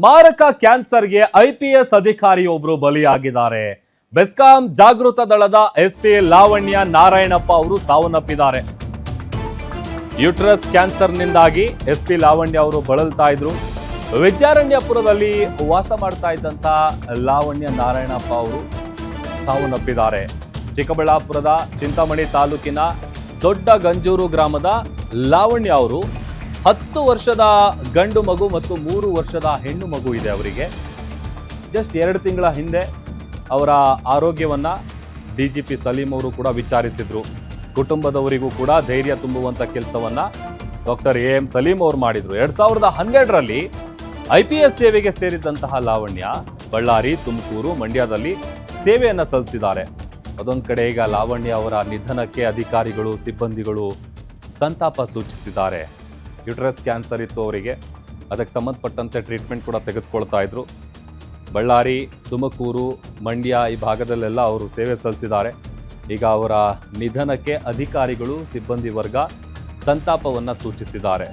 ಮಾರಕ ಕ್ಯಾನ್ಸರ್ಗೆ ಐಪಿಎಸ್ ಅಧಿಕಾರಿಯೊಬ್ಬರು ಬಲಿಯಾಗಿದ್ದಾರೆ. ಬೆಸ್ಕಾಂ ಜಾಗೃತ ದಳದ ಎಸ್ಪಿ ಲಾವಣ್ಯ ನಾರಾಯಣಪ್ಪ ಅವರು ಸಾವನ್ನಪ್ಪಿದ್ದಾರೆ. ಯೂಟ್ರಸ್ ಕ್ಯಾನ್ಸರ್ನಿಂದಾಗಿ ಎಸ್ಪಿ ಲಾವಣ್ಯ ಅವರು ಬಳಲ್ತಾ ಇದ್ರು. ವಿದ್ಯಾರಣ್ಯಪುರದಲ್ಲಿ ವಾಸ ಮಾಡ್ತಾ ಇದ್ದಂತ ಲಾವಣ್ಯ ನಾರಾಯಣಪ್ಪ ಅವರು ಸಾವನ್ನಪ್ಪಿದ್ದಾರೆ. ಚಿಕ್ಕಬಳ್ಳಾಪುರದ ಚಿಂತಾಮಣಿ ತಾಲೂಕಿನ ದೊಡ್ಡ ಗಂಜೂರು ಗ್ರಾಮದ ಲಾವಣ್ಯ ಅವರು 10 ವರ್ಷದ ಗಂಡು ಮಗು ಮತ್ತು 3 ವರ್ಷದ ಹೆಣ್ಣು ಮಗು ಇದೆ ಅವರಿಗೆ. ಜಸ್ಟ್ 2 ತಿಂಗಳ ಹಿಂದೆ ಅವರ ಆರೋಗ್ಯವನ್ನ ಡಿಜಿಪಿ ಸಲೀಂ ಅವರು ಕೂಡ ವಿಚಾರಿಸಿದ್ರು. ಕುಟುಂಬದವರಿಗೂ ಕೂಡ ಧೈರ್ಯ ತುಂಬುವಂತ ಕೆಲಸವನ್ನ ಡಾಕ್ಟರ್ ಎಂ ಸಲೀಂ ಅವರು ಮಾಡಿದ್ರು. 2012ರಲ್ಲಿ IPS ಸೇವೆಗೆ ಸೇರಿದಂತಹ ಲಾವಣ್ಯ ಬಳ್ಳಾರಿ, ತುಮಕೂರು, ಮಂಡ್ಯದಲ್ಲಿ ಸೇವೆಯನ್ನ ಸಲ್ಲಿಸಿದ್ದಾರೆ. ಅದೊಂದು ಕಡೆ ಈಗ ಲಾವಣ್ಯ ಅವರ ನಿಧನಕ್ಕೆ ಅಧಿಕಾರಿಗಳು, ಸಿಬ್ಬಂದಿಗಳು ಸಂತಾಪ ಸೂಚಿಸಿದ್ದಾರೆ. ಯೂಟ್ರಸ್ ಕ್ಯಾನ್ಸರ್ ಇತ್ತು ಅವರಿಗೆ, ಅದಕ್ಕೆ ಸಂಬಂಧಪಟ್ಟಂತೆ ಟ್ರೀಟ್ಮೆಂಟ್ ಕೂಡ ತೆಗೆದುಕೊಳ್ತಾ ಇದ್ರು. ಬಳ್ಳಾರಿ, ತುಮಕೂರು, ಮಂಡ್ಯ ಈ ಭಾಗದಲ್ಲೆಲ್ಲ ಅವರು ಸೇವೆ ಸಲ್ಲಿಸಿದ್ದಾರೆ. ಈಗ ಅವರ ನಿಧನಕ್ಕೆ ಅಧಿಕಾರಿಗಳು, ಸಿಬ್ಬಂದಿ ವರ್ಗ ಸಂತಾಪವನ್ನು ಸೂಚಿಸಿದ್ದಾರೆ.